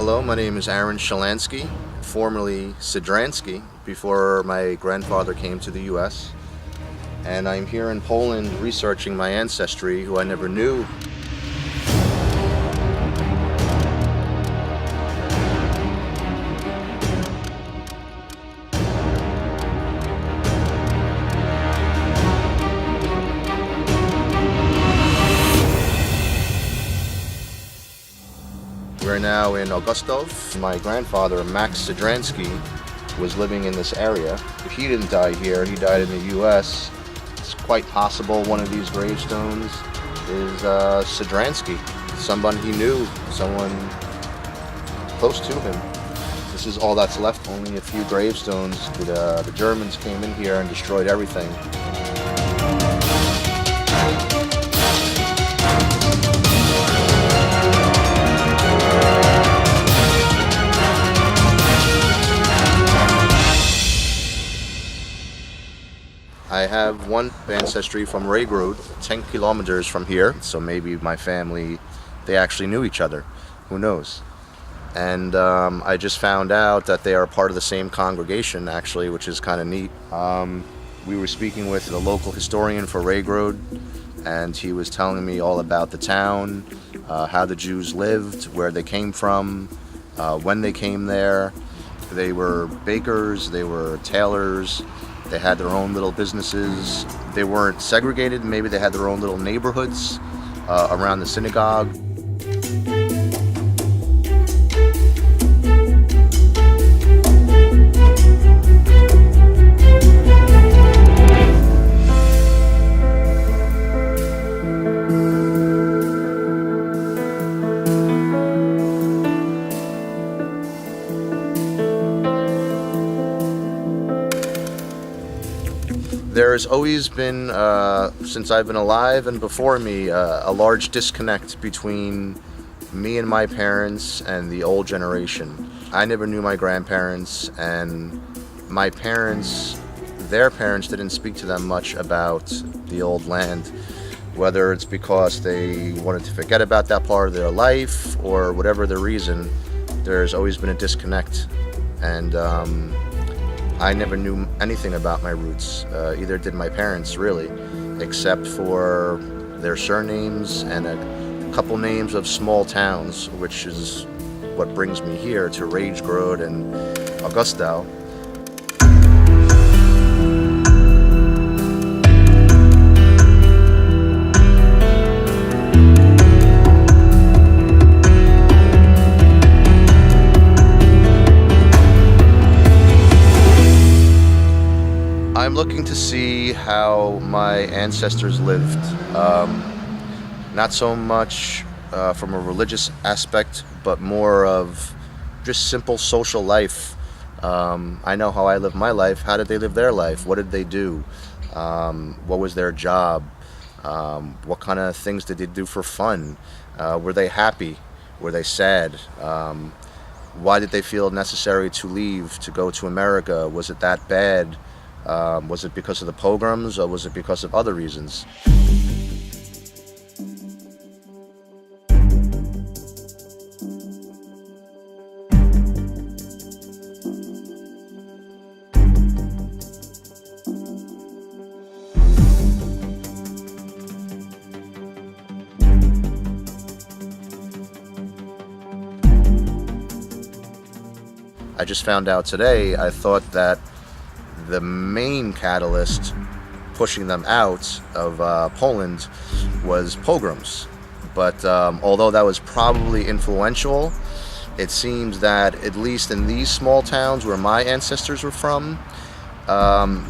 Hello, my name is Aron Schlansky, formerly Sidransky, before my grandfather came to the U.S. And I'm here in Poland researching my ancestry, who I never knew. We're now in Augustów. My grandfather, Max Sidransky, was living in this area. He didn't die here, he died in the US. It's quite possible one of these gravestones is Sidransky, someone he knew, someone close to him. This is all that's left, only a few gravestones. The Germans came in here and destroyed everything. I have one ancestry from Ragrod, 10 kilometers from here, so maybe my family, they actually knew each other, who knows. And I just found out that they are part of the same congregation, actually, which is kind of neat. We were speaking with the local historian for Ragrod, and he was telling me all about the town, how the Jews lived, where they came from, when they came there. They were bakers, they were tailors. They had their own little businesses. They weren't segregated. Maybe they had their own little neighborhoods around the synagogue. There's always been, since I've been alive and before me, a large disconnect between me and my parents and the old generation. I never knew my grandparents, and my parents, their parents didn't speak to them much about the old land, whether it's because they wanted to forget about that part of their life or whatever the reason. There's always been a disconnect, and I never knew anything about my roots, either did my parents really, except for their surnames and a couple names of small towns, which is what brings me here to Ragrod and Augustów. I'm looking to see how my ancestors lived, not so much from a religious aspect, but more of just simple social life. I know how I lived my life. How did they live their life? What did they do? What was their job? What kind of things did they do for fun? Were they happy? Were they sad? Why did they feel necessary to leave, to go to America? Was it that bad? Was it because of the pogroms, or was it because of other reasons? I just found out today. I thought that the main catalyst pushing them out of Poland was pogroms. But although that was probably influential, it seems that at least in these small towns where my ancestors were from,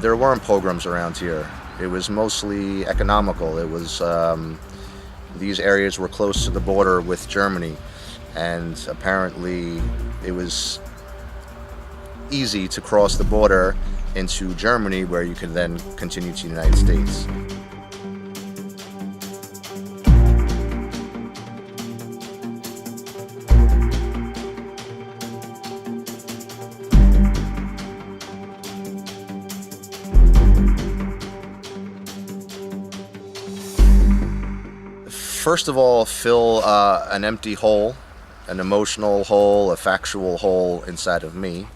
there weren't pogroms around here. It was mostly economical. It was these areas were close to the border with Germany, and apparently it was easy to cross the border into Germany, where you could then continue to the United States. First of all, fill an empty hole an emotional hole, a factual hole inside of me.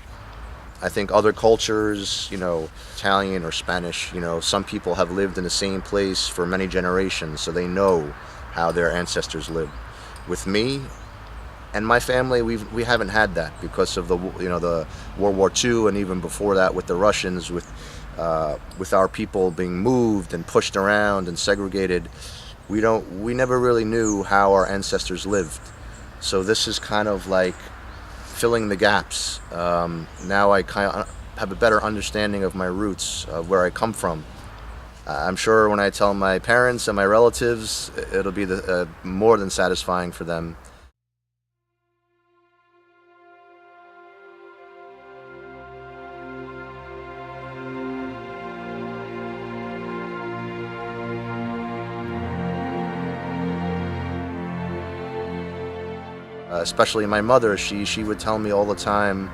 I think other cultures, Italian or Spanish, some people have lived in the same place for many generations, so they know how their ancestors lived. With me and my family, we haven't had that because of the World War II, and even before that with the Russians, with our people being moved and pushed around and segregated. We never really knew how our ancestors lived. So this is kind of like filling the gaps. Now I kind of have a better understanding of my roots, of where I come from. I'm sure when I tell my parents and my relatives, it'll be more than satisfying for them. Especially my mother, she would tell me all the time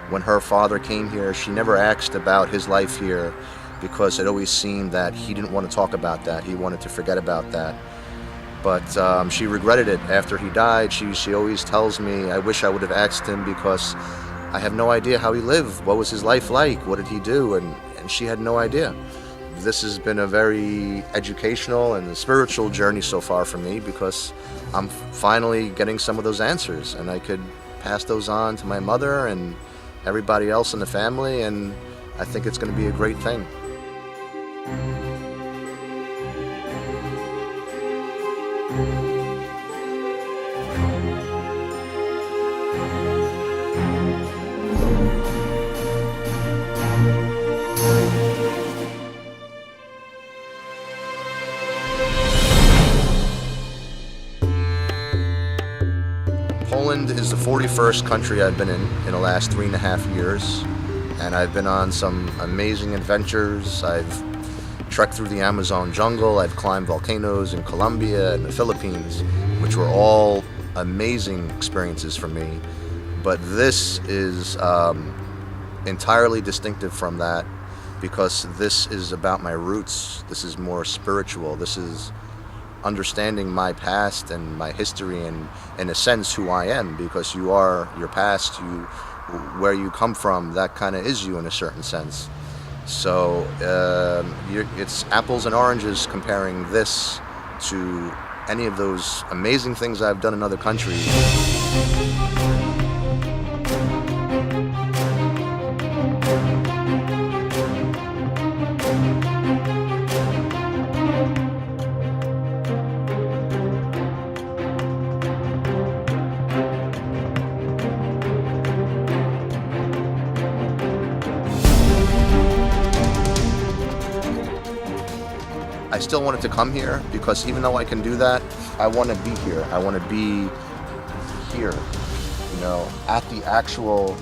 when her father came here, she never asked about his life here because it always seemed that he didn't want to talk about that. He wanted to forget about that. But she regretted it after he died. She always tells me, I wish I would have asked him because I have no idea how he lived. What was his life like? What did he do? And she had no idea. This has been a very educational and spiritual journey so far for me because I'm finally getting some of those answers, and I could pass those on to my mother and everybody else in the family, and I think it's going to be a great thing. Poland is the 41st country I've been in the last 3.5 years, and I've been on some amazing adventures. I've trekked through the Amazon jungle, I've climbed volcanoes in Colombia and the Philippines, which were all amazing experiences for me. But this is entirely distinctive from that because this is about my roots. This is more spiritual. This is understanding my past and my history and, in a sense, who I am, because you are your past, where you come from, that kind of is you in a certain sense. So it's apples and oranges comparing this to any of those amazing things I've done in other countries. I still wanted to come here because even though I can do that, I want to be here. I want to be here, at the actual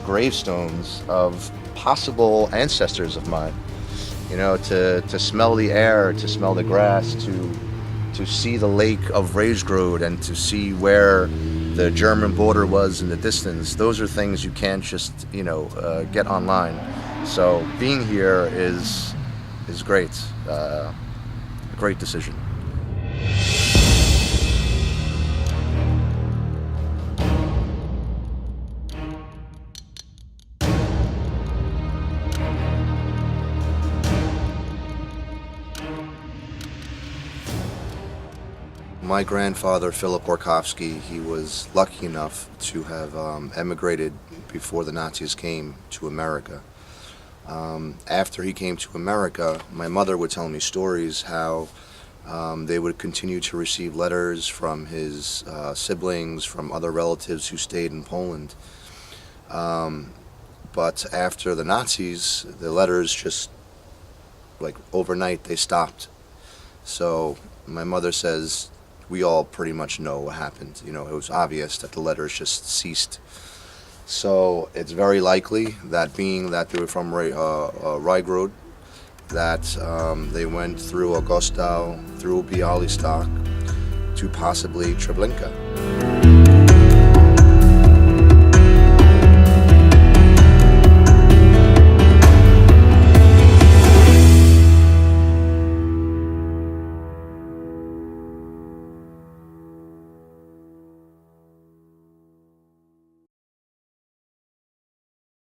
gravestones of possible ancestors of mine. To smell the air, to smell the grass, to see the lake of Ragegrod and to see where the German border was in the distance. Those are things you can't just, get online. So being here is great. Great decision. My grandfather, Philip Orkovsky, he was lucky enough to have emigrated before the Nazis came to America. After he came to America, my mother would tell me stories how they would continue to receive letters from his siblings, from other relatives who stayed in Poland. But after the Nazis, the letters just, like overnight, they stopped. So my mother says, we all pretty much know what happened. It was obvious that the letters just ceased. So it's very likely that being that they were from Ragegrod, that they went through Augustów, through Białystok, to possibly Treblinka.